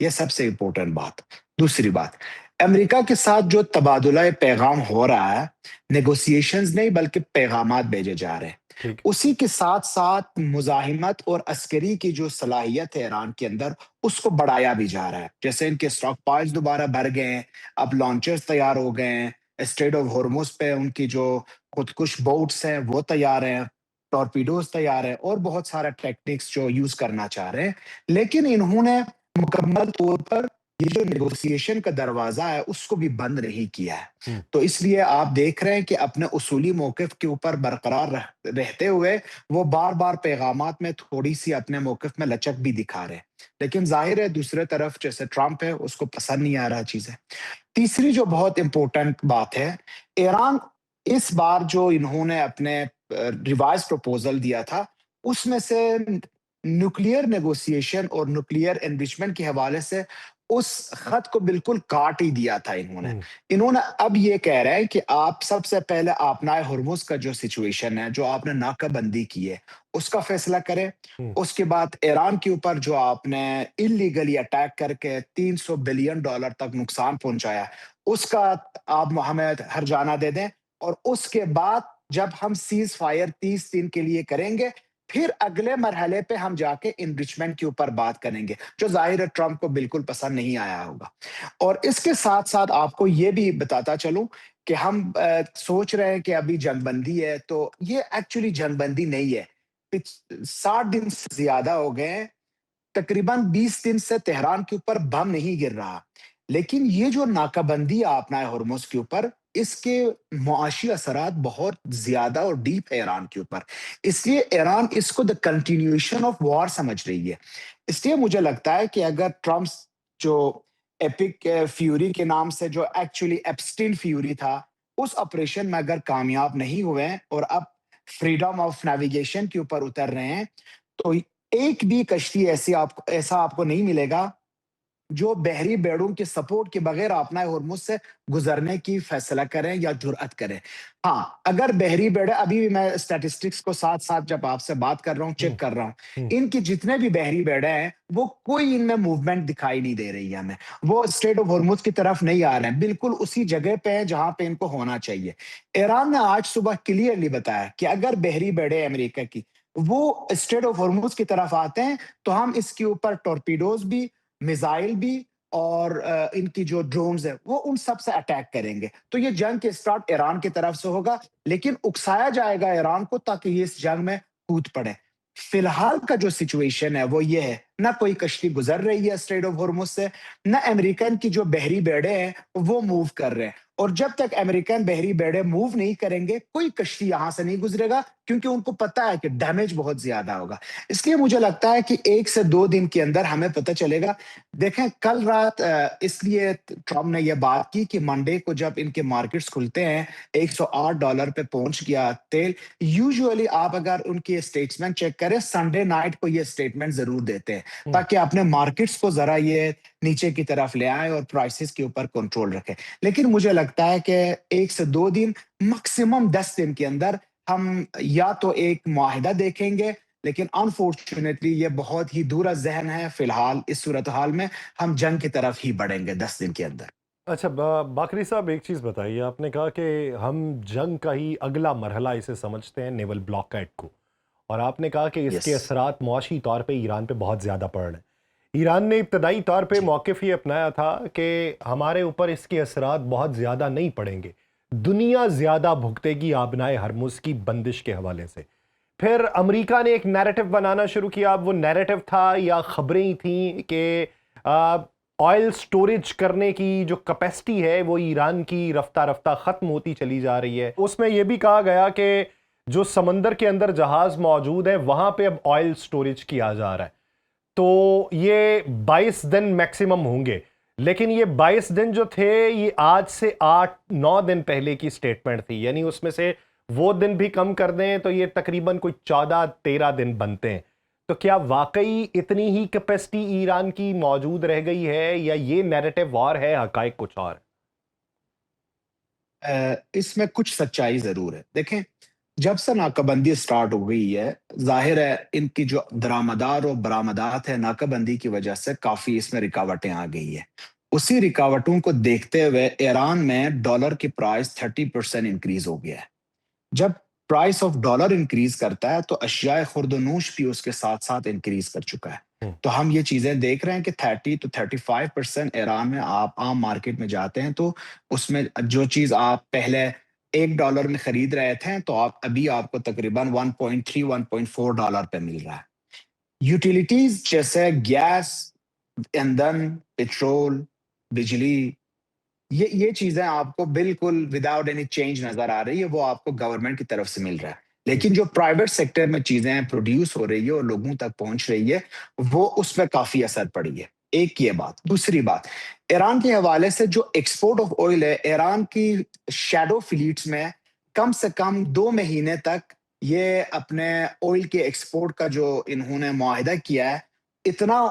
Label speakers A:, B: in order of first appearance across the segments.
A: یہ سب سے امپورٹنٹ بات. دوسری بات، امریکہ کے ساتھ جو تبادلہ پیغام ہو رہا ہے، نیگوسیشنز نہیں بلکہ پیغامات بھیجے جا رہے ہیں.
B: ٹھیک.
A: اسی کے ساتھ ساتھ مزاحمت اور عسکری کی جو صلاحیت ہے ایران کے اندر، اس کو بڑھایا بھی جا رہا ہے. جیسے ان کے اسٹاک پائلز دوبارہ بڑھ گئے ہیں، اب لانچرز تیار ہو گئے ہیں، اسٹریٹ آف ہرمز پہ ان کی جو خودکش بوٹس ہیں وہ تیار ہیں، ٹورپیڈوز تیار ہیں، اور بہت سارا ٹیکنکس جو یوز کرنا چاہ رہے ہیں. لیکن انہوں نے مکمل طور پر یہ جو نیگوسیشن کا دروازہ ہے اس کو بھی بند نہیں کیا ہے.
B: ہم،
A: تو اس لیے آپ دیکھ رہے ہیں کہ اپنے اصولی موقف کے اوپر برقرار رہتے ہوئے وہ بار بار پیغامات میں تھوڑی سی اپنے موقف میں لچک بھی دکھا رہے ہیں. لیکن ظاہر ہے دوسرے طرف جیسے ٹرمپ ہے اس کو پسند نہیں آ رہا چیزیں. تیسری جو بہت امپورٹنٹ بات ہے، ایران اس بار جو انہوں نے اپنے ریوائز پروپوزل دیا تھا اس میں سے نیوکلیئر نیگوسیشن اور نیوکلیئر انریچمنٹ کے حوالے سے اس خط کو بالکل کاٹ ہی دیا تھا انہوں نے.
B: ہم،
A: انہوں نے اب یہ کہہ رہے ہیں کہ آپ سب سے پہلے آپنائے ہرمز کا جو سچویشن ہے، جو آپ نے ناکہ بندی کی ہے، اس کا فیصلہ کریں.
B: ہم،
A: اس کے بعد ایران کے اوپر جو آپ نے انلیگلی اٹیک کر کے $300 بلین تک نقصان پہنچایا، اس کا آپ ہمیں ہرجانہ دے دیں. اور اس کے بعد جب ہم سیز فائر 30 دن کے لیے کریں گے، پھر اگلے مرحلے پہ ہم جا کے انریچمنٹ کے اوپر بات کریں گے، جو ظاہر ہے ٹرمپ کو بالکل پسند نہیں آیا ہوگا. اور اس کے ساتھ ساتھ آپ کو یہ بھی بتاتا چلوں کہ ہم سوچ رہے ہیں کہ ابھی جنگ بندی ہے، تو یہ ایکچولی جنگ بندی نہیں ہے. 60 دن سے زیادہ ہو گئے ہیں، تقریباً 20 دن سے تہران کے اوپر بم نہیں گر رہا. لیکن یہ جو ناکہ بندی آپ نے ہرمز کے اوپر، اس کے معاشی اثرات بہت زیادہ اور ڈیپ ہے ایران کے اوپر. اس لیے ایران اس کو دا کنٹینیوشن آف وار سمجھ رہی ہے. اس لیے مجھے لگتا ہے کہ اگر ٹرمپ جو ایپک فیوری کے نام سے جو ایکچولی ایپسٹین فیوری تھا، اس آپریشن میں اگر کامیاب نہیں ہوئے ہیں اور اب فریڈم آف نیویگیشن کے اوپر اتر رہے ہیں، تو ایک بھی کشتی ایسا آپ کو نہیں ملے گا جو بحری بیڑوں کے سپورٹ کے بغیر اپنا ہرمز سے گزرنے کی فیصلہ کریں یا جرأت کریں. ہاں، اگر بحری بیڑے، ابھی بھی میں اسٹیٹسٹکس کو ساتھ ساتھ جب آپ سے بات کر رہا ہوں
B: ہم،
A: چیک کر رہا ہوں،
B: ہم،
A: ان کی جتنے بھی بحری بیڑے ہیں وہ کوئی ان میں موومنٹ دکھائی نہیں دے رہی ہے ہمیں. وہ اسٹریٹ آف ہرمز کی طرف نہیں آ رہے ہیں، بالکل اسی جگہ پہ ہیں جہاں پہ ان کو ہونا چاہیے. ایران نے آج صبح کلیئرلی بتایا کہ اگر بحری بیڑے امریکہ کی وہ اسٹریٹ آف ہرمز کی طرف آتے ہیں تو ہم اس کے اوپر ٹورپیڈوز بھی، میزائل بھی، اور ان کی جو ڈرونز ہیں وہ ان سب سے اٹیک کریں گے. تو یہ جنگ کے سٹارٹ ایران کی طرف سے ہوگا، لیکن اکسایا جائے گا ایران کو تاکہ یہ اس جنگ میں کود پڑے. فی الحال کا جو سچویشن ہے وہ یہ ہے، نہ کوئی کشتی گزر رہی ہے اسٹریٹ آف ہرمز سے، نہ امریکن کی جو بحری بیڑے ہیں وہ موو کر رہے ہیں. اور جب تک امریکن بحری بیڑے موو نہیں کریں گے، کوئی کشتی یہاں سے نہیں گزرے گا، کیونکہ ان کو پتا ہے کہ ڈیمیج بہت زیادہ ہوگا. اس لیے مجھے لگتا ہے کہ 1 سے 2 دن کے اندر ہمیں پتہ چلے گا. دیکھیں کل رات اس لیے ٹرمپ نے یہ بات کی کہ منڈے کو جب ان کے مارکیٹس کھلتے ہیں $108 پہ پہنچ گیا تیل. یوزولی آپ اگر ان کی اسٹیٹمنٹ چیک کریں، سنڈے نائٹ کو یہ اسٹیٹمنٹ ضرور دیتے ہیں
B: ہم.
A: تاکہ اپنے مارکیٹس کو ذرا یہ نیچے کی طرف لے آئیں اور پرائسز کے اوپر کنٹرول رکھیں. لیکن مجھے لگتا ہے کہ 1 سے 2 دن، میکسیمم 10 دن کے اندر ہم یا تو ایک معاہدہ دیکھیں گے. لیکن انفارچونیٹلی یہ بہت ہی دور از ذہن ہے. فی الحال اس صورتحال میں ہم جنگ کی طرف ہی بڑھیں گے 10 دن کے اندر.
B: اچھا باقری صاحب، ایک چیز بتائیے، آپ نے کہا کہ ہم جنگ کا ہی اگلا مرحلہ اسے سمجھتے ہیں، نیول بلاکیڈ کو، اور آپ نے کہا کہ اس
A: یس
B: کے اثرات معاشی طور پہ ایران پہ بہت زیادہ پڑ رہے ہیں. ایران نے ابتدائی طور پہ
A: جی.
B: موقف یہ اپنایا تھا کہ ہمارے اوپر اس کے اثرات بہت زیادہ نہیں پڑیں گے، دنیا زیادہ بھگتے گی آبنائے ہرمز کی بندش کے حوالے سے. پھر امریکہ نے ایک نیریٹو بنانا شروع کیا. اب وہ نیریٹو تھا یا خبریں ہی تھیں کہ آئل سٹوریج کرنے کی جو کیپیسٹی ہے وہ ایران کی رفتہ رفتہ ختم ہوتی چلی جا رہی ہے. اس میں یہ بھی کہا گیا کہ جو سمندر کے اندر جہاز موجود ہیں وہاں پہ اب آئل سٹوریج کیا جا رہا ہے. تو یہ 22 دن میکسیمم ہوں گے. لیکن یہ 22 دن جو تھے یہ آج سے 8-9 دن پہلے کی سٹیٹمنٹ تھی، یعنی اس میں سے وہ دن بھی کم کر دیں تو یہ تقریباً کوئی 14-13 دن بنتے ہیں. تو کیا واقعی اتنی ہی کیپیسٹی ایران کی موجود رہ گئی ہے یا یہ نیریٹو وار ہے، حقائق کچھ اور؟
A: اس میں کچھ سچائی ضرور ہے. دیکھیں جب سے ناکہ بندی اسٹارٹ ہو گئی ہے، ظاہر ہے ان کی جو درآمدات اور برآمدات ہے ناکہ بندی کی وجہ سے کافی اس میں رکاوٹیں آ گئی ہے۔ اسی رکاوٹوں کو دیکھتے ہوئے ایران میں ڈالر کی پرائس 30% انکریز ہو گیا ہے۔ جب پرائس آف ڈالر انکریز کرتا ہے تو اشیاء خرد و نوش بھی اس کے ساتھ ساتھ انکریز کر چکا ہے۔
B: ہوں،
A: تو ہم یہ چیزیں دیکھ رہے ہیں کہ 30 to 35% ایران میں آپ عام مارکیٹ میں جاتے ہیں تو اس میں جو چیز آپ پہلے $1 میں خرید رہے تھے تو آپ کو تقریباً 1.3 $1.4 پہ مل رہا ہے۔ یوٹیلیٹیز جیسے گیس، ایندھن، پیٹرول، بجلی، یہ چیزیں آپ کو بالکل وداؤٹ اینی چینج نظر آ رہی ہے، وہ آپ کو گورنمنٹ کی طرف سے مل رہا ہے۔ لیکن جو پرائیویٹ سیکٹر میں چیزیں پروڈیوس ہو رہی ہے اور لوگوں تک پہنچ رہی ہے، وہ اس پہ کافی اثر پڑی ہے۔ ایک یہ بات۔ دوسری بات، ایران کے حوالے سے جو ایکسپورٹ آف آئل ہے، ایران کی شیڈو فلیٹس میں کم سے کم 2 مہینے تک یہ اپنے آئل کے ایکسپورٹ کا جو انہوں نے معاہدہ کیا ہے، اتنا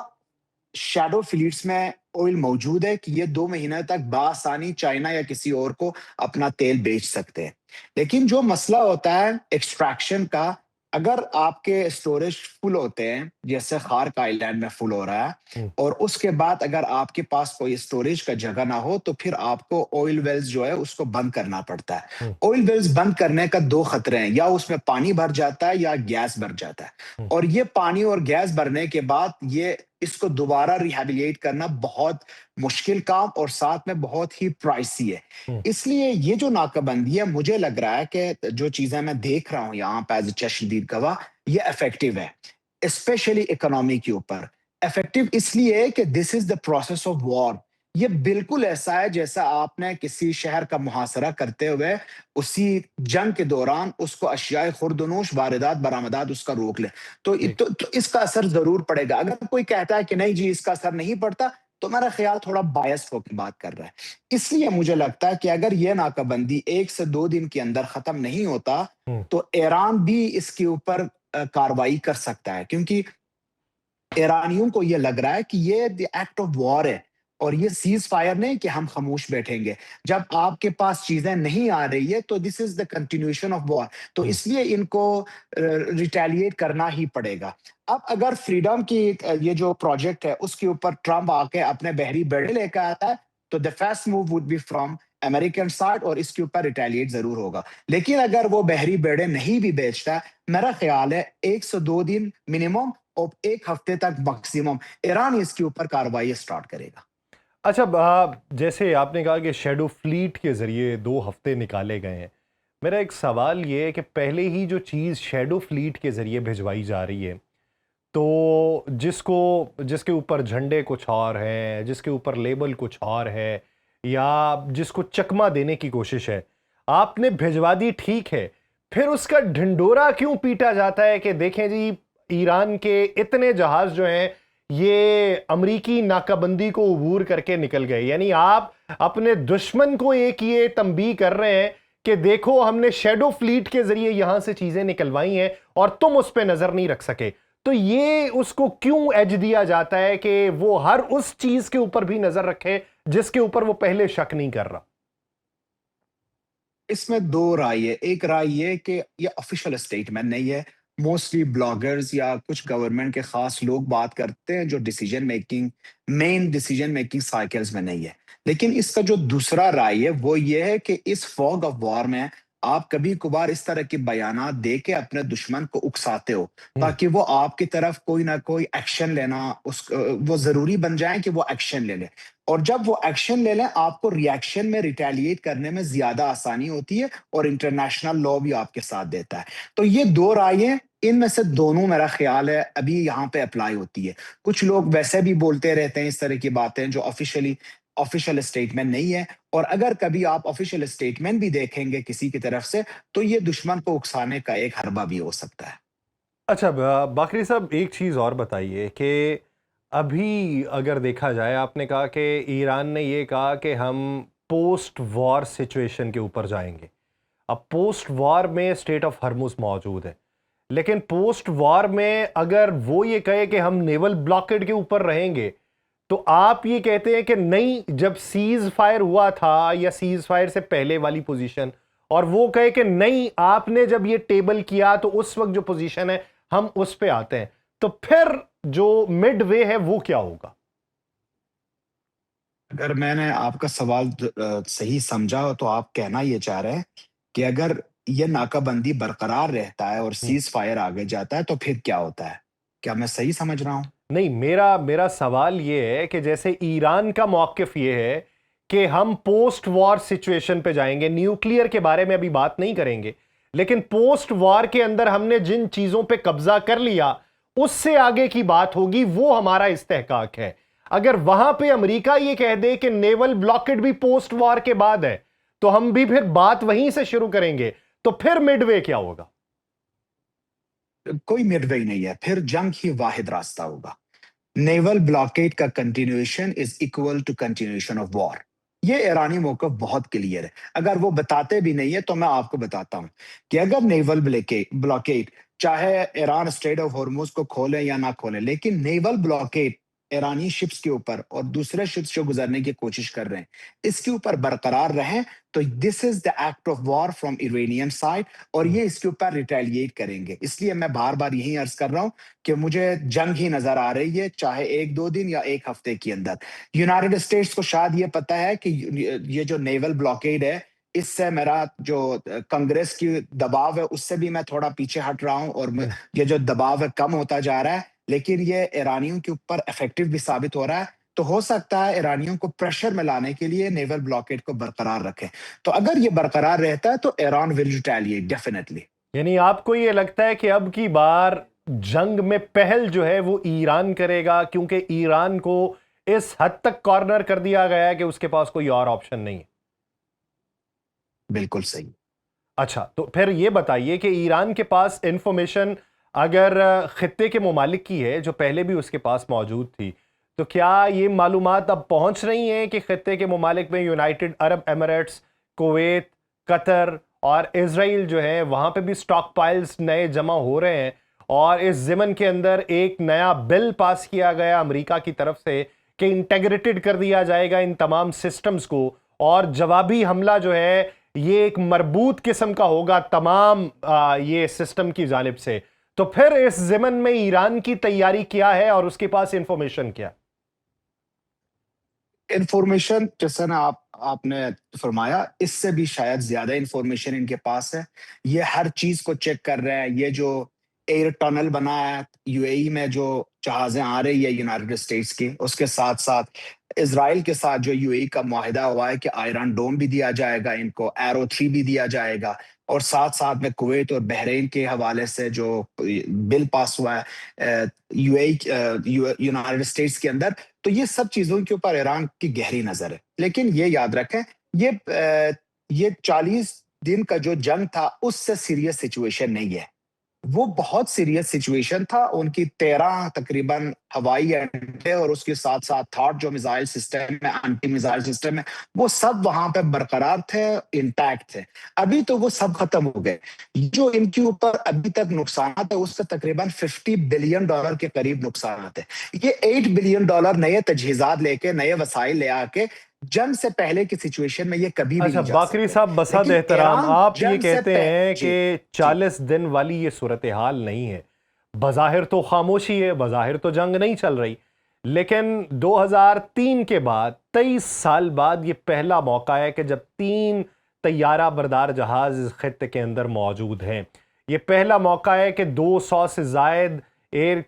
A: شیڈو فلیٹس میں آئل موجود ہے کہ یہ 2 مہینے تک بآسانی چائنا یا کسی اور کو اپنا تیل بیچ سکتے ہیں۔ لیکن جو مسئلہ ہوتا ہے ایکسٹریکشن کا، اگر آپ کے اسٹوریج فل ہوتے ہیں جیسے خارک آئی لینڈ میں فل ہو رہا ہے،
B: ہوں،
A: اور اس کے بعد اگر آپ کے پاس کوئی اسٹوریج کا جگہ نہ ہو تو پھر آپ کو آئل ویلز جو ہے اس کو بند کرنا پڑتا ہے۔
B: ہوں،
A: آئل ویلز بند کرنے کا 2 خطرے ہیں، یا اس میں پانی بھر جاتا ہے یا گیس بھر جاتا ہے،
B: ہوں،
A: اور یہ پانی اور گیس بھرنے کے بعد اس کو دوبارہ ریہیبلیٹ کرنا بہت مشکل کام اور ساتھ میں بہت ہی پرائسی ہے۔
B: ہوں۔
A: اس لیے یہ جو ناکہ بندی ہے، مجھے لگ رہا ہے کہ جو چیزیں میں دیکھ رہا ہوں یہاں پہ ایز اے چشمدید گواہ، یہ افیکٹو ہے، اسپیشلی اکنامی کے اوپر۔ افیکٹو اس لیے کہ this is the process of war. یہ بالکل ایسا ہے جیسا آپ نے کسی شہر کا محاصرہ کرتے ہوئے اسی جنگ کے دوران اس کو اشیاء خرد و نوش، واردات برآمدات اس کا روک لے،
B: ٹھیک،
A: تو اس کا اثر ضرور پڑے گا۔ اگر کوئی کہتا ہے کہ نہیں جی اس کا اثر نہیں پڑتا، تو میرا خیال تھوڑا بائس ہو کے بات کر رہا ہے۔ اس لیے مجھے لگتا ہے کہ اگر یہ ناکہ بندی 1 سے 2 دن کے اندر ختم نہیں ہوتا
B: ہوں،
A: تو ایران بھی اس کے اوپر کاروائی کر سکتا ہے، کیونکہ ایرانیوں کو یہ لگ رہا ہے کہ یہ دی ایکٹ آف وار ہے، اور یہ سیز فائر نہیں کہ ہم خاموش بیٹھیں گے۔ جب آپ کے پاس چیزیں نہیں آ رہی ہے تو this is the continuation of وار، تو
B: ہوں۔
A: اس لیے ان کو ریٹیلیٹ کرنا ہی پڑے گا۔ اب اگر فریڈم کی یہ جو پروجیکٹ ہے اس کے اوپر ٹرمپ آ کے اپنے بحری بیڑے لے کے آتا ہے تو the first move would be from American side, اور اس کے اوپر ریٹیلیٹ ضرور ہوگا۔ لیکن اگر وہ بحری بیڑے نہیں بھی بیچتا ہے، میرا خیال ہے 1 سے 2 دن منیمم اور 1 ہفتے تک میکسیمم ایران اس کے اوپر کاروائی اسٹارٹ کرے گا۔
B: اچھا، جیسے آپ نے کہا کہ شیڈو فلیٹ کے ذریعے 2 ہفتے نکالے گئے ہیں، میرا ایک سوال یہ ہے کہ پہلے ہی جو چیز شیڈو فلیٹ کے ذریعے بھجوائی جا رہی ہے، تو جس کے اوپر جھنڈے کچھ اور ہیں، جس کے اوپر لیبل کچھ اور ہے، یا جس کو چکمہ دینے کی کوشش ہے، آپ نے بھجوا دی، ٹھیک ہے، پھر اس کا ڈھنڈورا کیوں پیٹا جاتا ہے کہ دیکھیں جی ایران کے اتنے جہاز جو ہیں یہ امریکی ناکہ بندی کو عبور کر کے نکل گئے؟ یعنی آپ اپنے دشمن کو ایک یہ تنبیہ کر رہے ہیں کہ دیکھو ہم نے شیڈو فلیٹ کے ذریعے یہاں سے چیزیں نکلوائی ہیں اور تم اس پہ نظر نہیں رکھ سکے۔ تو یہ اس کو کیوں ایج دیا جاتا ہے کہ وہ ہر اس چیز کے اوپر بھی نظر رکھے جس کے اوپر وہ پہلے شک نہیں کر رہا؟
A: اس میں 2 رائے ہے۔ ایک رائے یہ کہ یہ آفیشیل اسٹیٹمنٹ نہیں ہے، موسٹلی بلاگرز یا کچھ گورنمنٹ کے خاص لوگ بات کرتے ہیں جو مین ڈیسیجن میکنگ سائیکلز میں نہیں ہے۔ لیکن اس کا جو دوسرا رائے ہے وہ یہ ہے کہ اس فوگ آف وار میں آپ کبھی کبھار اس طرح کے بیانات دے کے اپنے دشمن کو اکساتے ہو،
B: ہوں،
A: تاکہ وہ آپ کی طرف کوئی نہ کوئی ایکشن لینا، وہ ضروری بن جائیں کہ وہ ایکشن لے لے، اور جب وہ ایکشن لے لیں آپ کو ری ایکشن میں ریٹیلیٹ کرنے میں زیادہ آسانی ہوتی ہے، اور انٹرنیشنل لا بھی آپ کے ساتھ دیتا ہے۔ تو یہ 2 رائے، ان میں سے دونوں میرا خیال ہے ابھی یہاں پہ اپلائی ہوتی ہے۔ کچھ لوگ ویسے بھی بولتے رہتے ہیں اس طرح کی باتیں جو آفیشیل اسٹیٹمنٹ نہیں ہے، اور اگر کبھی آپ آفیشیل اسٹیٹمنٹ بھی دیکھیں گے کسی کی طرف سے تو یہ دشمن کو اکسانے کا ایک حربہ بھی ہو سکتا ہے۔
B: اچھا، باقری صاحب ایک چیز اور بتائیے کہ ابھی اگر دیکھا جائے، آپ نے کہا کہ ایران نے یہ کہا کہ ہم پوسٹ وار سچویشن کے اوپر جائیں گے۔ اب پوسٹ وار میں اسٹیٹ آف ہرمز موجود ہے، لیکن پوسٹ وار میں اگر وہ یہ کہے کہ ہم نیول بلاکڈ کے اوپر رہیں گے، تو آپ یہ کہتے ہیں کہ نہیں، جب سیز فائر ہوا تھا یا سیز فائر سے پہلے والی پوزیشن اور وہ کہے کہ نہیں آپ نے جب یہ ٹیبل کیا تو اس وقت جو پوزیشن ہے ہم اس پہ آتے ہیں، تو پھر جو مڈ وے ہے وہ کیا ہوگا؟
A: اگر میں نے آپ کا سوال صحیح سمجھا ہو تو آپ کہنا یہ چاہ رہے ہیں کہ اگر یہ ناکہ بندی برقرار رہتا ہے اور سیز فائر آگے جاتا ہے تو پھر کیا ہوتا ہے؟ کیا میں صحیح سمجھ رہا ہوں؟
B: نہیں، میرا سوال یہ ہے کہ جیسے ایران کا موقف یہ ہے کہ ہم پوسٹ وار سچویشن پہ جائیں گے، نیوکلیئر کے بارے میں ابھی بات نہیں کریں گے، لیکن پوسٹ وار کے اندر ہم نے جن چیزوں پہ قبضہ کر لیا اس سے آگے کی بات ہوگی، وہ ہمارا استحقاق ہے۔ اگر وہاں پہ امریکہ یہ کہہ دے کہ نیول بلاکڈ بھی پوسٹ وار کے بعد ہے تو ہم بھی پھر بات وہیں سے شروع کریں گے، تو پھر مڈ وے کیا ہوگا؟
A: کوئی مڈ وے نہیں ہے، پھر جنگ ہی واحد راستہ ہوگا۔ نیول بلاکیڈ کا continuation is equal to continuation of war. یہ ایرانی موقف بہت کلیئر ہے، اگر وہ بتاتے بھی نہیں ہے تو میں آپ کو بتاتا ہوں کہ اگر نیول بلاکیڈ چاہے ایران اسٹریٹ آف ہارموز کو کھولے یا نہ کھولے، لیکن نیول بلاکیڈ ایرانی شپس کے اوپر اور دوسرے شپس جو گزرنے کی کوشش کر رہے ہیں اس کے اوپر برقرار رہیں تو this is the act of war from Iranian side, اور یہ اس کے اوپر ریٹیلیٹ کریں گے۔ اس لیے میں بار بار یہی عرض کر رہا ہوں کہ مجھے جنگ ہی نظر آ رہی ہے، چاہے 1-2 دن یا 1 ہفتے کے اندر۔ یونائٹڈ اسٹیٹس کو شاید یہ پتا ہے کہ یہ جو نیول بلاکیڈ ہے اس سے میرا جو کانگریس کی دباؤ ہے اس سے بھی میں تھوڑا پیچھے ہٹ رہا ہوں، اور یہ جو دباؤ ہے کم ہوتا جا رہا ہے، لیکن یہ ایرانیوں کے اوپر افیکٹو بھی ثابت ہو رہا ہے، تو ہو سکتا ہے ایرانیوں کو پریشر میں لانے کے لیے نیول بلاکیڈ کو برقرار رکھیں۔ تو اگر یہ برقرار رہتا ہے تو ایران ول ریٹیلیٹ ڈیفینیٹلی۔
B: یعنی آپ کو یہ لگتا ہے کہ اب کی بار جنگ میں پہل جو ہے وہ ایران کرے گا، کیونکہ ایران کو اس حد تک کارنر کر دیا گیا ہے کہ اس کے پاس کوئی اور آپشن نہیں ہے؟
A: بالکل صحیح۔
B: اچھا، تو پھر یہ بتائیے کہ ایران کے پاس انفارمیشن اگر خطے کے ممالک کی ہے جو پہلے بھی اس کے پاس موجود تھی، تو کیا یہ معلومات اب پہنچ رہی ہیں کہ خطے کے ممالک میں یونائٹڈ عرب ایمریٹس، کویت، قطر اور اسرائیل جو ہے وہاں پہ بھی سٹاک پائلز نئے جمع ہو رہے ہیں، اور اس ضمن کے اندر ایک نیا بل پاس کیا گیا امریکہ کی طرف سے کہ انٹیگریٹڈ کر دیا جائے گا ان تمام سسٹمز کو، اور جوابی حملہ جو ہے یہ ایک مربوط قسم کا ہوگا تمام یہ سسٹم کی جانب سے۔ تو پھر اس ضمن میں ایران کی تیاری کیا ہے اور اس کے پاس انفارمیشن کیا؟
A: انفارمیشن جیسا نا آپ نے فرمایا، اس سے بھی شاید زیادہ انفارمیشن ان کے پاس ہے۔ یہ ہر چیز کو چیک کر رہے ہیں۔ یہ جو ایئر ٹنل بنا ہے یو اے ای میں، جو جہازیں آ رہی ہے یونائٹڈ اسٹیٹس کی، اس کے ساتھ ساتھ اسرائیل کے ساتھ جو یو اے ای کا معاہدہ ہوا ہے کہ آئرن ڈوم بھی دیا جائے گا ان کو، ایرو 3 بھی دیا جائے گا، اور ساتھ ساتھ میں کویت اور بحرین کے حوالے سے جو بل پاس ہوا ہے یو اے یونائٹڈ اسٹیٹس کے اندر، تو یہ سب چیزوں کے اوپر ایران کی گہری نظر ہے۔ لیکن یہ یاد رکھیں، یہ 40 دن کا جو جنگ تھا اس سے سیریس سچویشن نہیں ہے، وہ بہت سیریس سچویشن تھا۔ ان کی 13 تقریباً ہوائی اڈے اور اس کے ساتھ ساتھ تھاٹ جو میزائل سسٹم ہے، انٹی میزائل سسٹم ہے، وہ سب وہاں پہ برقرار تھے، انٹیکٹ تھے۔ ابھی تو وہ سب ختم ہو گئے۔ جو ان کے اوپر ابھی تک نقصانات ہے اس سے تقریباً $50 بلین کے قریب نقصانات ہے۔ یہ $8 بلین نئے تجہیزات لے کے، نئے وسائل لے آ کے جنگ سے پہلے کی سچویشن میں یہ کبھی بھی
B: اچھا
A: نہیں جا
B: باقری
A: سکتے۔
B: صاحب، بسعد
A: لیکن
B: احترام،
A: ایران
B: آپ یہ
A: جنگ سے
B: کہتے ہیں
A: جی
B: کہ
A: جی
B: 40 دن والی یہ صورتحال نہیں ہے، بظاہر تو خاموشی ہے، بظاہر تو جنگ نہیں چل رہی، لیکن 2003 کے بعد 23 سال بعد یہ پہلا موقع ہے کہ جب 3 طیارہ بردار جہاز اس خطے کے اندر موجود ہیں۔ یہ پہلا موقع ہے کہ 200 سے زائد ایئر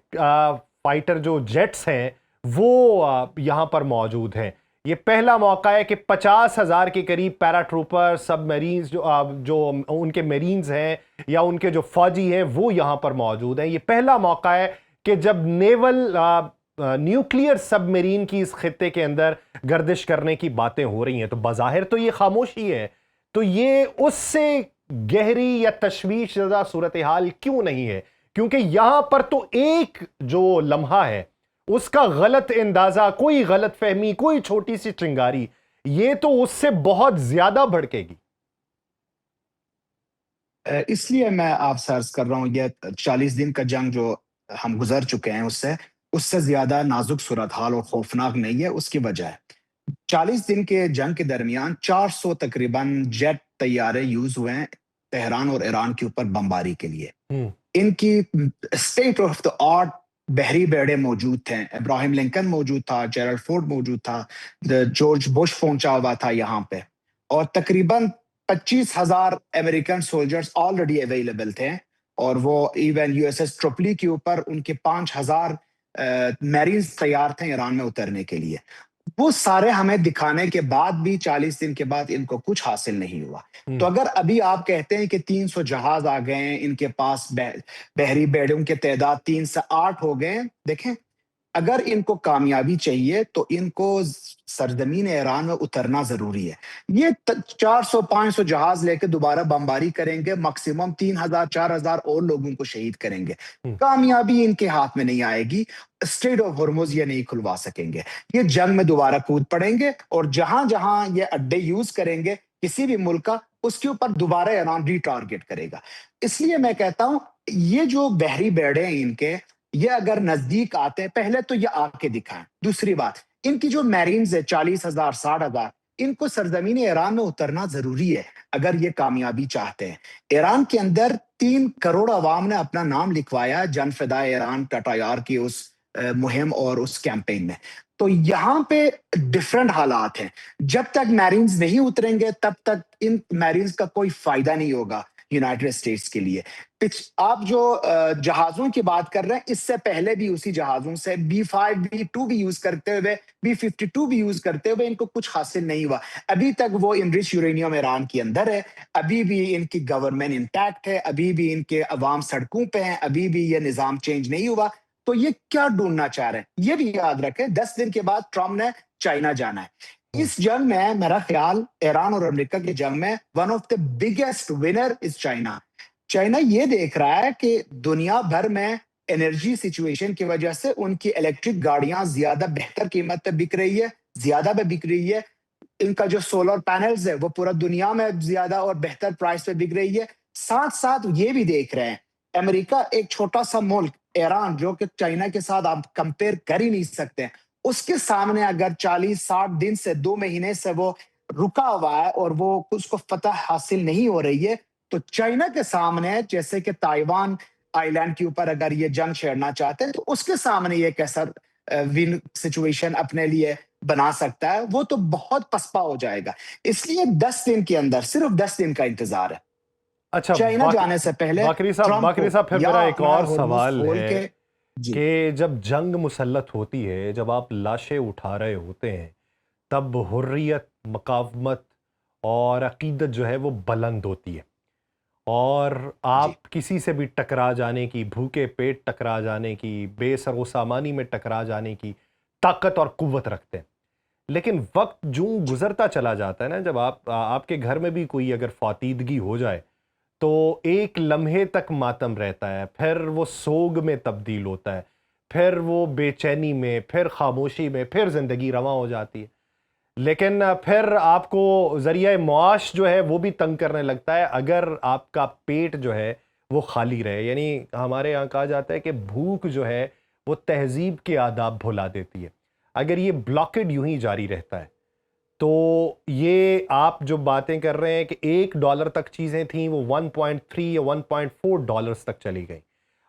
B: فائٹر جو جیٹس ہیں وہ یہاں پر موجود ہیں۔ یہ پہلا موقع ہے کہ 50,000 کے قریب پیرا ٹروپر، سب میرینز جو ان کے میرینز ہیں یا ان کے جو فوجی ہیں وہ یہاں پر موجود ہیں۔ یہ پہلا موقع ہے کہ جب نیول نیوکلیئر سب میرین کی اس خطے کے اندر گردش کرنے کی باتیں ہو رہی ہیں، تو بظاہر تو یہ خاموشی ہے، تو یہ اس سے گہری یا تشویش زدہ صورتحال کیوں نہیں ہے؟ کیونکہ یہاں پر تو ایک جو لمحہ ہے اس کا غلط اندازہ، کوئی غلط فہمی، کوئی چھوٹی سی چنگاری، یہ تو اس سے بہت زیادہ بھڑکے گی۔
A: اس لیے میں آپ سے عرض کر رہا ہوں، یہ 40 دن کا جنگ جو ہم گزر چکے ہیں اس سے زیادہ نازک صورتحال اور خوفناک نہیں ہے۔ اس کی وجہ ہے 40 دن کے جنگ کے درمیان 400 تقریباً جیٹ طیارے یوز ہوئے ہیں تہران اور ایران کے اوپر بمباری کے لیے.
B: ہوں
A: ان کی اسٹیٹ آف دا آرٹ بحری بیڑے موجود تھے. ابراہیم لنکن موجود تھا, جیرلڈ فورڈ موجود تھا, جارج بش پہنچا ہوا تھا یہاں پہ, اور تقریباً 25,000 امریکن سولجرز آلریڈی اویلیبل تھے. اور وہ ایون یو ایس ایس ٹروپلی کے اوپر ان کے 5,000 میرینز تیار تھے ایران میں اترنے کے لیے. وہ سارے ہمیں دکھانے کے بعد بھی 40 دن کے بعد ان کو کچھ حاصل نہیں ہوا. تو اگر ابھی آپ کہتے ہیں کہ 300 جہاز آ گئے ہیں ان کے پاس, بحری بیڑوں کے تعداد 3 سے 8 ہو گئے ہیں, دیکھیں اگر ان کو کامیابی چاہیے تو ان کو سرزمین ایران میں اترنا ضروری ہے. یہ 400-500 جہاز لے کے دوبارہ بمباری کریں گے, میکسیمم 3,000-4,000 اور لوگوں کو شہید کریں گے. کامیابی ان کے ہاتھ میں نہیں آئے گی. اسٹریٹ آف ہرمز یہ نہیں کھلوا سکیں گے. یہ جنگ میں دوبارہ کود پڑیں گے, اور جہاں جہاں یہ اڈے یوز کریں گے کسی بھی ملک کا, اس کے اوپر دوبارہ ایران ری ٹارگٹ کرے گا. اس لیے میں کہتا ہوں یہ جو بحری بیڑے ہیں ان کے, یہ اگر نزدیک آتے ہیں پہلے تو یہ آ کے دکھائیں. دوسری بات, ان کی جو میرینز ہے 40,000 60,000, ان کو سرزمین ایران میں اترنا ضروری ہے اگر یہ کامیابی چاہتے ہیں. ایران کے اندر 3 کروڑ عوام نے اپنا نام لکھوایا جن فدائے ایران ٹٹایار کی اس مہم اور اس کیمپین میں. تو یہاں پہ ڈفرنٹ حالات ہیں. جب تک میرینز نہیں اتریں گے تب تک ان میرینز کا کوئی فائدہ نہیں ہوگا یونائٹڈ اسٹیٹس کے لیے. آپ جو جہازوں کی بات کر رہے ہیں, اس سے پہلے بھی اسی جہازوں سے B5 B2 بھی یوز کرتے ہوئے, B52 بھی یوز کرتے ہوئے ان کو کچھ حاصل نہیں ہوا. ابھی تک وہ انرچ یورینیم ایران کے اندر ہے, ابھی بھی ان کی گورنمنٹ انٹیکٹ ہے, ابھی بھی ان کے عوام سڑکوں پہ ہیں, ابھی بھی یہ نظام چینج نہیں ہوا. تو یہ کیا ڈھونڈنا چاہ رہے ہیں یہ بھی یاد رکھیں. 10 دن کے بعد ٹرمپ نے چائنا جانا ہے. اس جنگ میں میرا خیال ایران اور امریکہ کی جنگ میں one of the biggest winner is China. China یہ دیکھ رہا ہے کہ دنیا بھر میں انرجی سچویشن کی وجہ سے ان کی الیکٹرک گاڑیاں زیادہ بہتر قیمت پہ بک رہی ہے, زیادہ پہ بک رہی ہے. ان کا جو سولر پینلز ہے وہ پورا دنیا میں زیادہ اور بہتر پرائس پہ بک رہی ہے. ساتھ ساتھ یہ بھی دیکھ رہے ہیں امریکہ ایک چھوٹا سا ملک ایران جو کہ چائنا کے ساتھ آپ کمپیئر کر ہی نہیں سکتے, اس کے سامنے اگر 40-60 دن سے 2 مہینے سے وہ رکا ہوا ہے اور وہ اس کو فتح حاصل نہیں ہو رہی ہے, تو چائنا کے سامنے جیسے کہ تائیوان آئی لینڈ کے اوپر اگر یہ جنگ چھیڑنا چاہتے ہیں تو اس کے سامنے یہ کیسا ون سچویشن اپنے لیے بنا سکتا ہے, وہ تو بہت پسپا ہو جائے گا. اس لیے 10 دن کے اندر, صرف 10 دن کا انتظار ہے.
B: اچھا
A: چائنا جانے سے پہلے
B: باقری
A: ٹرمپ کو
B: صاحب پھر
A: یا
B: میرا ایک
A: اپنا
B: اور
A: ہرمز
B: سوال
A: کھول
B: ہے
A: کے جی
B: کہ جب جنگ مسلط ہوتی ہے, جب آپ لاشیں اٹھا رہے ہوتے ہیں, تب حریت, مقاومت اور عقیدت جو ہے وہ بلند ہوتی ہے, اور
A: جی
B: آپ کسی سے بھی ٹکرا جانے کی, بھوکے پیٹ ٹکرا جانے کی, بے سر و سامانی میں ٹکرا جانے کی طاقت اور قوت رکھتے ہیں. لیکن وقت جوں گزرتا چلا جاتا ہے نا, جب آپ کے گھر میں بھی کوئی اگر فاتیدگی ہو جائے تو ایک لمحے تک ماتم رہتا ہے, پھر وہ سوگ میں تبدیل ہوتا ہے, پھر وہ بے چینی میں, پھر خاموشی میں, پھر زندگی رواں ہو جاتی ہے. لیکن پھر آپ کو ذریعہ معاش جو ہے وہ بھی تنگ کرنے لگتا ہے اگر آپ کا پیٹ جو ہے وہ خالی رہے. یعنی ہمارے یہاں کہا جاتا ہے کہ بھوک جو ہے وہ تہذیب کے آداب بھلا دیتی ہے. اگر یہ بلاکڈ یوں ہی جاری رہتا ہے تو یہ آپ جو باتیں کر رہے ہیں کہ $1 تک چیزیں تھیں وہ 1.3 یا 1.4 ڈالرز تک چلی گئیں,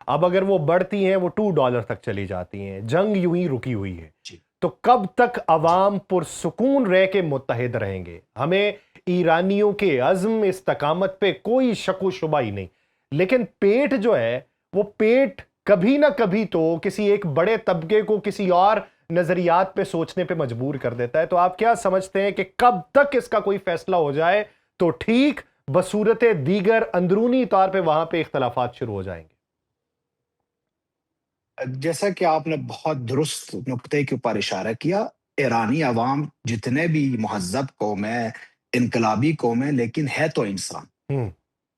B: اب اگر وہ بڑھتی ہیں وہ $2 تک چلی جاتی ہیں. جنگ یوں ہی رکی ہوئی ہے.
A: جی
B: تو کب تک
A: جی
B: عوام پرسکون رہ کے متحد رہیں گے؟ ہمیں ایرانیوں کے عزم, استقامت پہ کوئی شک و شبہ ہی نہیں, لیکن پیٹ جو ہے وہ پیٹ کبھی نہ کبھی تو کسی ایک بڑے طبقے کو کسی اور نظریات پہ سوچنے پہ مجبور کر دیتا ہے. تو آپ کیا سمجھتے ہیں کہ کب تک اس کا کوئی فیصلہ ہو جائے تو ٹھیک, بصورت دیگر اندرونی طور پہ وہاں پہ اختلافات شروع ہو جائیں گے؟
A: جیسا کہ آپ نے بہت درست نقطے کے اوپر اشارہ کیا, ایرانی عوام جتنے بھی مہذب قوم ہے, انقلابی قوم ہے, لیکن ہے تو انسان.
B: ہوں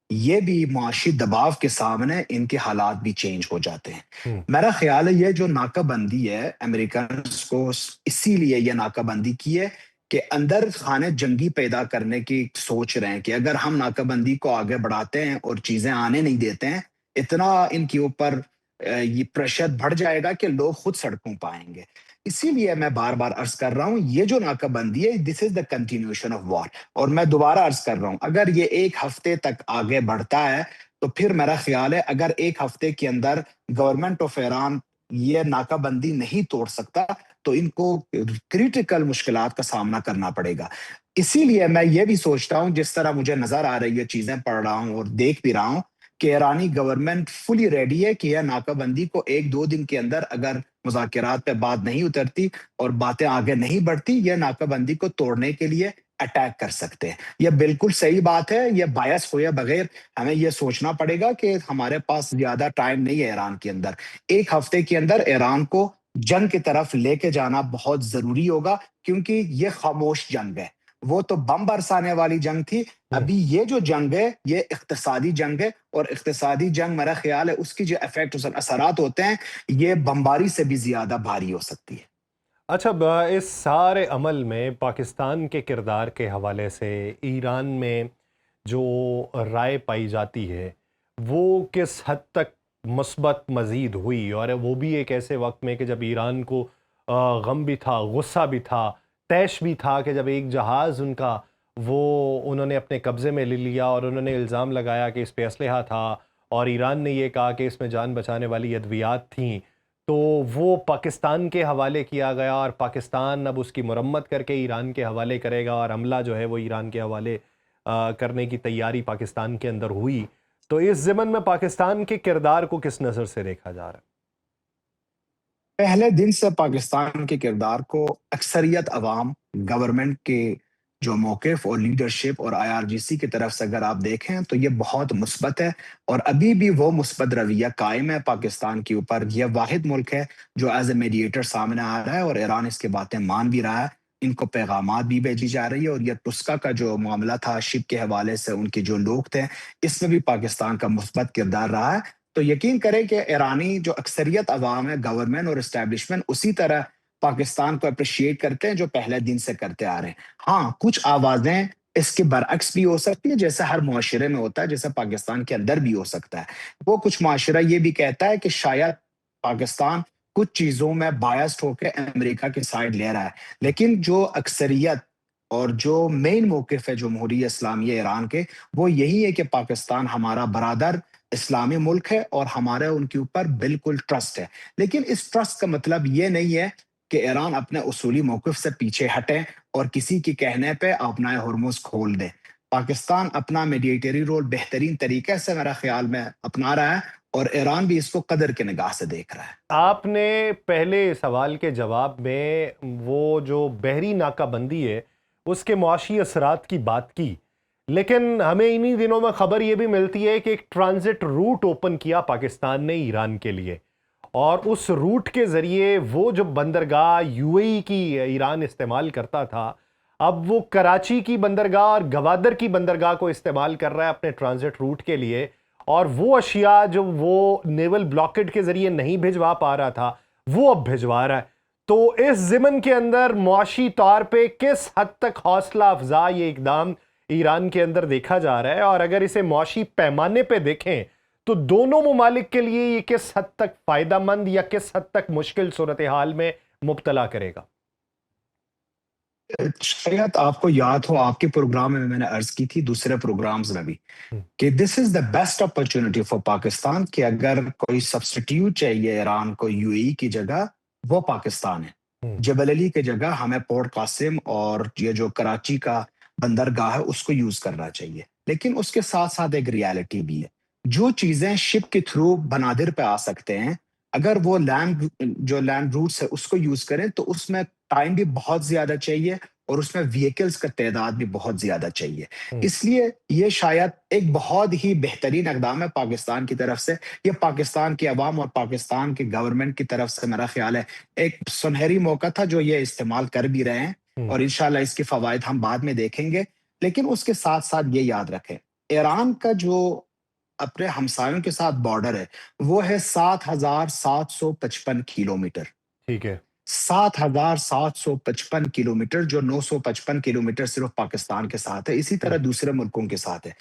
A: یہ بھی معاشی دباؤ کے سامنے ان کے حالات بھی چینج ہو جاتے ہیں.
B: ہوں
A: میرا خیال ہے یہ جو ناکہ بندی ہے امریکنز کو اسی لیے یہ ناکہ بندی کی ہے کہ اندر خانے جنگی پیدا کرنے کی سوچ رہے ہیں کہ اگر ہم ناکہ بندی کو آگے بڑھاتے ہیں اور چیزیں آنے نہیں دیتے ہیں, اتنا ان کے اوپر یہ پریشر بڑھ جائے گا کہ لوگ خود سڑکوں پہ آئیں گے. اسی لیے میں بار بار عرض کر رہا ہوں یہ جو ناکہ بندی ہے دس از دا کنٹینیوشن آف وار. اور میں دوبارہ عرض کر رہا ہوں اگر یہ ایک ہفتے تک آگے بڑھتا ہے تو پھر میرا خیال ہے اگر ایک ہفتے کے اندر گورنمنٹ آف ایران یہ ناکہ بندی نہیں توڑ سکتا تو ان کو کریٹیکل مشکلات کا سامنا کرنا پڑے گا. اسی لیے میں یہ بھی سوچتا ہوں جس طرح مجھے نظر آ رہی ہے چیزیں پڑھ رہا ہوں اور دیکھ بھی رہا ہوں کہ ایرانی گورنمنٹ فلی ریڈی ہے کہ یہ ناکہ بندی کو ایک دو دن کے اندر اگر مذاکرات پہ بات نہیں اترتی اور باتیں آگے نہیں بڑھتی یہ ناکہ بندی کو توڑنے کے لیے اٹیک کر سکتے ہیں. یہ بالکل صحیح بات ہے. یہ بایس ہوئے بغیر ہمیں یہ سوچنا پڑے گا کہ ہمارے پاس زیادہ ٹائم نہیں ہے ایران کے اندر. ایک ہفتے کے اندر ایران کو جنگ کی طرف لے کے جانا بہت ضروری ہوگا کیونکہ یہ خاموش جنگ ہے. وہ تو بم برسانے والی جنگ تھی. ابھی یہ جو جنگ ہے یہ اقتصادی جنگ ہے اور اقتصادی جنگ میرا خیال ہے اس کی جو ایفیکٹ اثرات ہوتے ہیں یہ بمباری سے بھی زیادہ بھاری ہو سکتی ہے.
B: اچھا اس سارے عمل میں پاکستان کے کردار کے حوالے سے ایران میں جو رائے پائی جاتی ہے وہ کس حد تک مثبت مزید ہوئی، اور وہ بھی ایک ایسے وقت میں کہ جب ایران کو غم بھی تھا، غصہ بھی تھا، طیش بھی تھا کہ جب ایک جہاز ان کا وہ انہوں نے اپنے قبضے میں لے لیا اور انہوں نے الزام لگایا کہ اس پہ اسلحہ تھا، اور ایران نے یہ کہا کہ اس میں جان بچانے والی ادویات تھیں، تو وہ پاکستان کے حوالے کیا گیا اور پاکستان اب اس کی مرمت کر کے ایران کے حوالے کرے گا، اور عملہ جو ہے وہ ایران کے حوالے کرنے کی تیاری پاکستان کے اندر ہوئی. تو اس ضمن میں پاکستان کے کردار کو کس نظر سے دیکھا جا رہا ہے؟
A: پہلے دن سے پاکستان کے کردار کو اکثریت عوام، گورنمنٹ کے جو موقف اور لیڈرشپ اور آئی آر جی سی کی طرف سے اگر آپ دیکھیں تو یہ بہت مثبت ہے. اور ابھی بھی وہ مثبت رویہ قائم ہے پاکستان کے اوپر. یہ واحد ملک ہے جو ایز اے میڈیٹر سامنے آ رہا ہے اور ایران اس کی باتیں مان بھی رہا ہے. ان کو پیغامات بھی بھیجی جا رہی ہے. اور یہ ٹسکا کا جو معاملہ تھا شپ کے حوالے سے ان کے جو لوگ تھے اس میں بھی پاکستان کا مثبت کردار رہا ہے. تو یقین کریں کہ ایرانی جو اکثریت عوام ہے، گورنمنٹ اور اسٹیبلشمنٹ اسی طرح پاکستان کو اپریشیٹ کرتے ہیں جو پہلے دن سے کرتے آ رہے ہیں. ہاں کچھ آوازیں اس کے برعکس بھی ہو سکتی ہے جیسے ہر معاشرے میں ہوتا ہے، جیسے پاکستان کے اندر بھی ہو سکتا ہے. وہ کچھ معاشرہ یہ بھی کہتا ہے کہ شاید پاکستان کچھ چیزوں میں بایسڈ ہو کے امریکہ کی سائڈ لے رہا ہے. لیکن جو اکثریت اور جو مین موقف ہے جمہوریہ اسلامیہ ایران کے وہ یہی ہے کہ پاکستان ہمارا برادر اسلامی ملک ہے اور ہمارے ان کے اوپر بالکل ٹرسٹ ہے. لیکن اس ٹرسٹ کا مطلب یہ نہیں ہے کہ ایران اپنے اصولی موقف سے پیچھے ہٹے اور کسی کے کہنے پہ اپنا ہرمز کھول دے. پاکستان اپنا میڈیٹری رول بہترین طریقے سے میرا خیال میں اپنا رہا ہے اور ایران بھی اس کو قدر کے نگاہ سے دیکھ رہا ہے.
B: آپ نے پہلے سوال کے جواب میں وہ جو بحری ناکہ بندی ہے اس کے معاشی اثرات کی بات کی، لیکن ہمیں انہی دنوں میں خبر یہ بھی ملتی ہے کہ ایک ٹرانزٹ روٹ اوپن کیا پاکستان نے ایران کے لیے، اور اس روٹ کے ذریعے وہ جو بندرگاہ یو اے ای کی ایران استعمال کرتا تھا اب وہ کراچی کی بندرگاہ اور گوادر کی بندرگاہ کو استعمال کر رہا ہے اپنے ٹرانزٹ روٹ کے لیے، اور وہ اشیاء جو وہ نیول بلاکڈ کے ذریعے نہیں بھجوا پا رہا تھا وہ اب بھجوا رہا ہے. تو اس ضمن کے اندر معاشی طور پہ کس حد تک حوصلہ افزا یہ اقدام ایران کے اندر دیکھا جا رہا ہے، اور اگر اسے معاشی پیمانے پہ دیکھیں تو دونوں ممالک کے لیے یہ کس حد تک فائدہ مند یا کس حد تک مشکل صورتحال میں مبتلا کرے گا؟
A: شاید آپ کو یاد ہو آپ کے پروگرام میں نے عرض کی تھی دوسرے پروگرامز میں بھی کہ this is the best opportunity for Pakistan کہ اگر کوئی سبسٹیٹیوٹ چاہیے ایران کو یو اے ای کی جگہ وہ پاکستان ہے. جبل علی کی جگہ ہمیں پورٹ قاسم اور یہ جو کراچی کا بندرگاہ ہے اس کو یوز کرنا چاہیے. لیکن اس کے ساتھ ساتھ ایک ریالٹی بھی ہے. جو چیزیں شپ کے تھرو بنادر پہ آ سکتے ہیں اگر وہ لینڈ روٹس ہے اس کو یوز کریں تو اس میں ٹائم بھی بہت زیادہ چاہیے اور اس میں وہیکلز کا تعداد بھی بہت زیادہ چاہیے. اس لیے یہ شاید ایک بہت ہی بہترین اقدام ہے پاکستان کی طرف سے. یہ پاکستان کی عوام اور پاکستان کی گورنمنٹ کی طرف سے میرا خیال ہے ایک سنہری موقع تھا جو یہ استعمال کر بھی رہے ہیں اور انشاءاللہ اس کے فوائد ہم بعد میں دیکھیں گے. لیکن اس کے ساتھ ساتھ یہ یاد رکھیں ایران کا جو اپنے ہمسایوں کے ساتھ بارڈر ہے وہ ہے 7,755 کلومیٹر.
B: ٹھیک ہے.
A: 7,755 کلومیٹر جو 955 کلومیٹر صرف پاکستان کے ساتھ ہے. اسی طرح دوسرے ملکوں کے ساتھ ہے.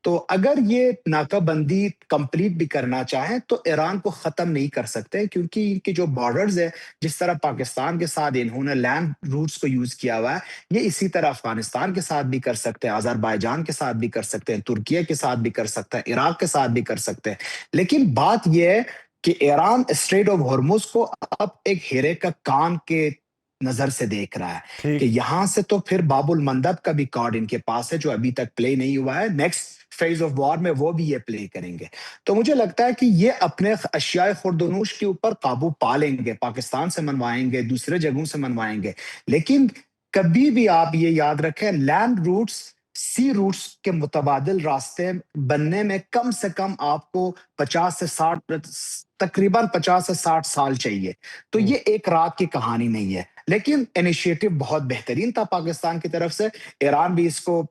A: تو اگر یہ ناکہ بندی کمپلیٹ بھی کرنا چاہیں تو ایران کو ختم نہیں کر سکتے، کیونکہ ان کے جو بارڈرز ہے، جس طرح پاکستان کے ساتھ انہوں نے لینڈ روٹس کو یوز کیا ہوا ہے، یہ اسی طرح افغانستان کے ساتھ بھی کر سکتے ہیں، آذربائیجان کے ساتھ بھی کر سکتے ہیں، ترکیہ کے ساتھ بھی کر سکتے ہیں، عراق کے ساتھ بھی کر سکتے ہیں۔ لیکن بات یہ ہے کہ ایران اسٹریٹ آف ہرمز کو اب ایک ہیرے کا کان کے نظر سے دیکھ رہا ہے کہ
B: ٹھیک
A: یہاں سے تو پھر باب المندب کا بھی کارڈ ان کے پاس ہے جو ابھی تک پلے نہیں ہوا ہے، نیکسٹ فیز آف وار میں وہ بھی یہ پلے کریں گے۔ تو مجھے لگتا ہے کہ یہ اپنے اشیاء خردنوش کے اوپر قابو پا لیں گے، پاکستان سے منوائیں گے، دوسرے جگہوں سے منوائیں گے، لیکن کبھی بھی آپ یہ یاد رکھیں لینڈ روٹس سی روٹس کے متبادل راستے بننے میں کم سے کم آپ کو 50 سے 60 سال چاہیے۔ تو
B: ہم،
A: یہ ایک رات کی کہانی نہیں ہے، لیکن انیشیٹو بہت بہترین تھا پاکستان کی طرف سے۔ ایران بھی اس کو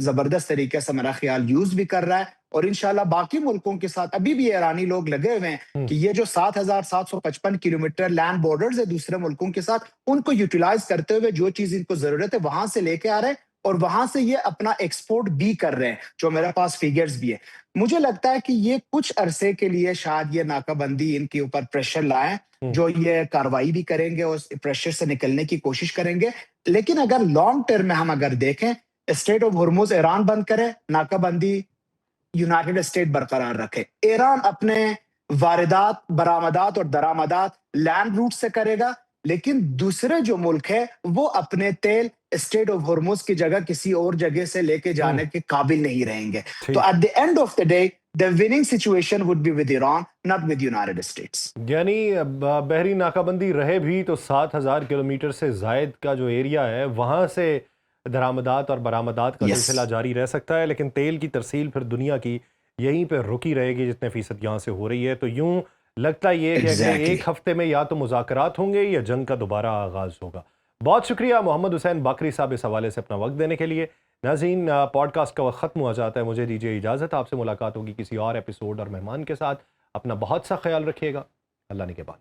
A: زبردست طریقے سے میرا خیال یوز بھی کر رہا ہے، اور انشاءاللہ باقی ملکوں کے ساتھ ابھی بھی ایرانی لوگ لگے ہوئے ہیں
B: ہم،
A: کہ یہ جو 7755 کلومیٹر لینڈ بارڈرز ہے دوسرے ملکوں کے ساتھ، ان کو یوٹیلائز کرتے ہوئے جو چیز ان کو ضرورت ہے وہاں سے لے کے آ رہے ہیں، اور وہاں سے یہ اپنا ایکسپورٹ بھی کر رہے ہیں، جو میرے پاس فیگرز بھی ہے۔ مجھے لگتا ہے کہ یہ کچھ عرصے کے لیے شاید یہ ناکہ بندی ان کے اوپر پریشر لائیں،
B: ہم۔
A: جو یہ کاروائی بھی کریں گے اور اس پریشر سے نکلنے کی کوشش کریں گے، لیکن اگر لانگ ٹرم میں ہم اگر دیکھیں، اسٹریٹ آف ہرمز ایران بند کرے، ناکہ بندی یونائٹڈ اسٹیٹ برقرار رکھے، ایران اپنے واردات، برآمدات اور درآمدات لینڈ روٹ سے کرے گا، لیکن دوسرے جو ملک ہے وہ اپنے تیل اسٹریٹ آف ہرمز کی جگہ کسی اور جگہ سے لے کے
B: ہم،
A: جانے کے قابل نہیں رہیں گے۔ تو
B: ٹھیک،
A: at the end of the day the winning situation would be with Iran, not with United States.
B: یعنی بحری ناکہ بندی رہے بھی تو 7000 کلومیٹر سے زائد کا جو ایریا ہے وہاں سے درآمدات اور برآمدات کا
A: Yes,
B: سلسلہ جاری رہ سکتا ہے، لیکن تیل کی ترسیل پھر دنیا کی یہیں پہ رکی رہے گی جتنے فیصد یہاں سے ہو رہی ہے۔ تو یوں لگتا یہ ہے کہ اگلے
A: exactly.
B: ایک ہفتے میں یا تو مذاکرات ہوں گے یا جنگ کا دوبارہ آغاز ہوگا۔ بہت شکریہ محمد حسین باقری صاحب اس حوالے سے اپنا وقت دینے کے لیے۔ ناظرین، پوڈ کاسٹ کا وقت ختم ہوا جاتا ہے، مجھے دیجیے اجازت، آپ سے ملاقات ہوگی کسی اور ایپیسوڈ اور مہمان کے ساتھ۔ اپنا بہت سا خیال رکھیے گا، اللہ نگہبان۔